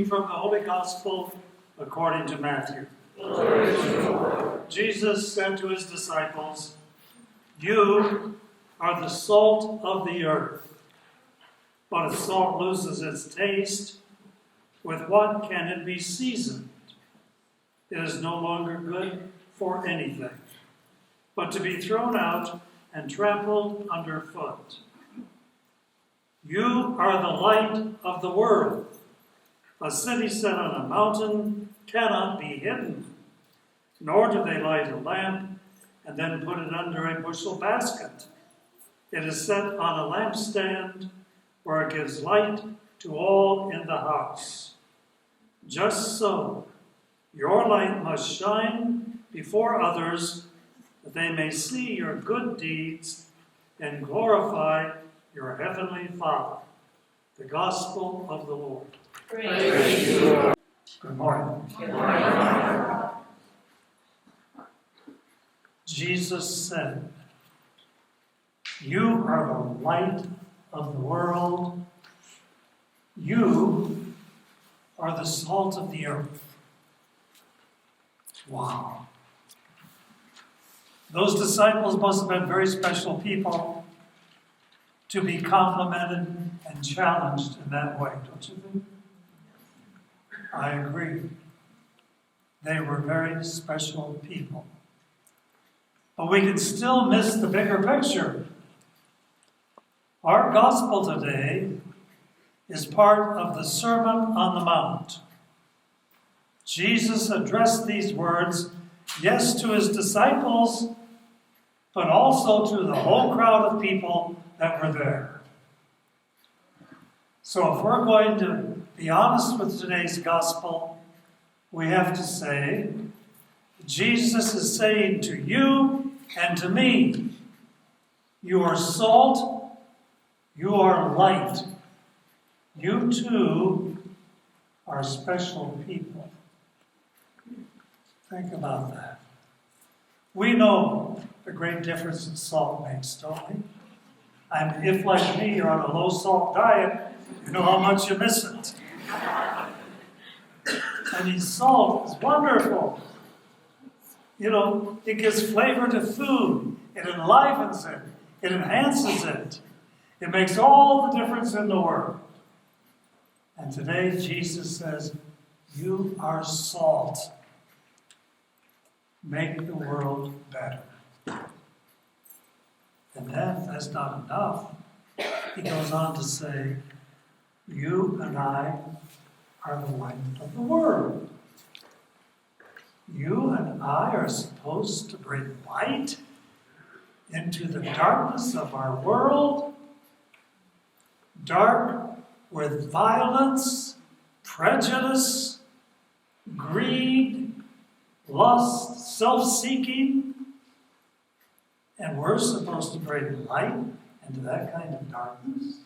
from the Holy Gospel according to Matthew. Jesus said to his disciples, "You are the salt of the earth. But if salt loses its taste, with what can it be seasoned? It is no longer good for anything, but to be thrown out and trampled underfoot. You are the light of the world. A city set on a mountain cannot be hidden, nor do they light a lamp and then put it under a bushel basket. It is set on a lampstand where it gives light to all in the house. Just so, your light must shine before others, that they may see your good deeds and glorify your heavenly Father." The Gospel of the Lord. Praise you, Lord. Good morning. Good morning. Jesus said, "You are the light of the world. You are the salt of the earth." Wow. Those disciples must have been very special people to be complimented and challenged in that way, don't you think? I agree. They were very special people. But we can still miss the bigger picture. Our gospel today is part of the Sermon on the Mount. Jesus addressed these words, yes, to his disciples, but also to the whole crowd of people that were there. So if we're going to be honest with today's gospel, we have to say, Jesus is saying to you and to me, you are salt, you are light. You too are special people. Think about that. We know the great difference that salt makes, don't we? And if, like me, you're on a low-salt diet, you know how much you miss it. I mean, salt is wonderful. You know, it gives flavor to food. It enlivens it. It enhances it. It makes all the difference in the world. And today, Jesus says, you are salt. Make the world better. And then, if that's not enough, he goes on to say, you and I are the light of the world. You and I are supposed to bring light into the darkness of our world, dark with violence, prejudice, greed, lust, self-seeking, and we're supposed to bring light into that kind of darkness.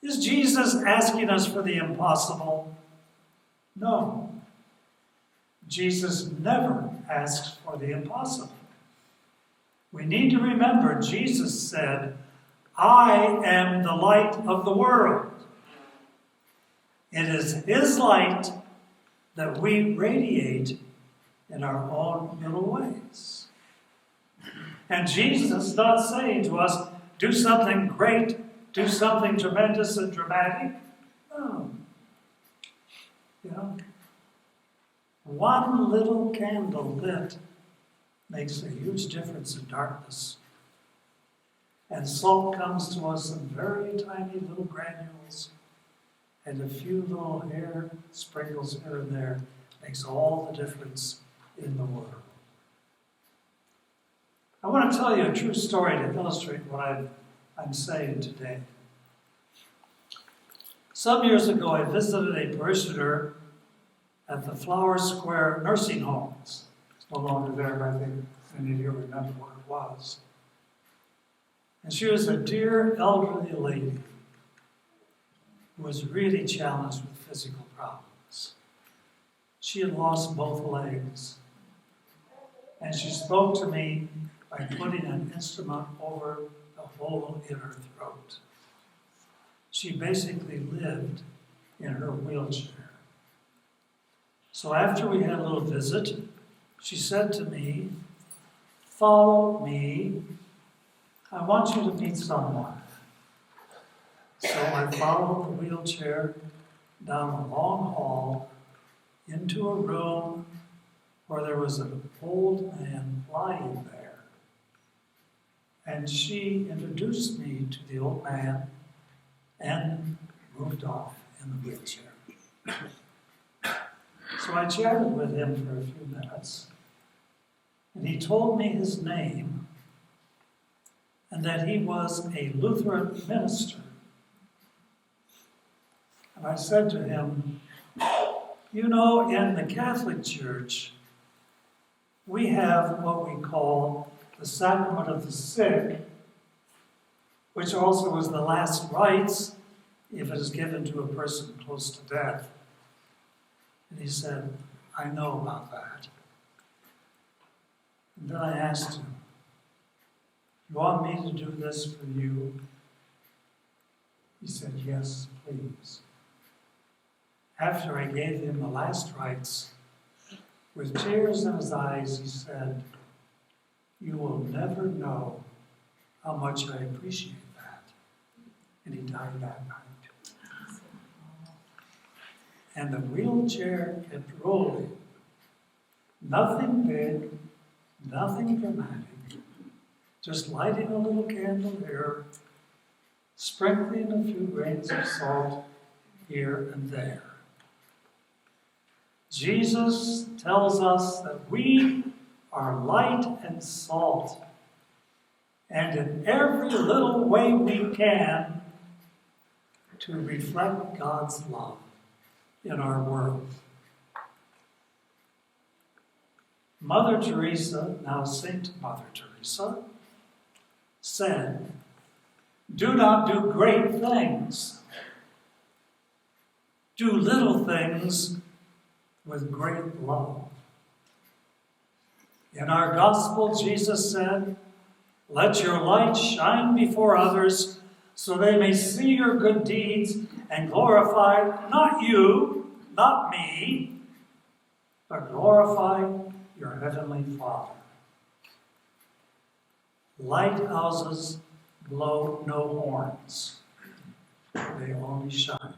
Is Jesus asking us for the impossible? No. Jesus never asks for the impossible. We need to remember Jesus said, I am the light of the world. It is his light that we radiate in our own little ways. And Jesus is not saying to us, do something great, do something tremendous and dramatic. No. You know, one little candle lit makes a huge difference in darkness. And salt comes to us in very tiny little granules, and a few little hair sprinkles here and there makes all the difference in the world. I want to tell you a true story to illustrate what I'm saying today. Some years ago, I visited a parishioner at the Flower Square nursing homes. It's no longer there, but I think many of you remember what it was. And she was a dear elderly lady who was really challenged with physical problems. She had lost both legs. And she spoke to me by putting an instrument over the hole in her throat. She basically lived in her wheelchair. So after we had a little visit, she said to me, "Follow me. I want you to meet someone." So I followed the wheelchair down a long hall into a room where there was an old man lying there. And she introduced me to the old man and moved off in the wheelchair. So I chatted with him for a few minutes, and he told me his name and that he was a Lutheran minister. And I said to him, "You know, in the Catholic Church, we have what we call the sacrament of the sick, which also is the last rites if it is given to a person close to death." And he said, "I know about that." And then I asked him, "You want me to do this for you?" He said, "Yes, please." After I gave him the last rites, with tears in his eyes, he said, "You will never know how much I appreciate that." And he died that night. And the wheelchair kept rolling. Nothing big, nothing dramatic, just lighting a little candle here, sprinkling a few grains of salt here and there. Jesus tells us that we are light and salt, and in every little way we can to reflect God's love in our world. Mother Teresa, now Saint Mother Teresa, said, "Do not do great things. Do little things with great love." In our gospel, Jesus said, "Let your light shine before others so they may see your good deeds and glorify not you, not me, but glorify your heavenly Father." Lighthouses blow no horns. They only shine.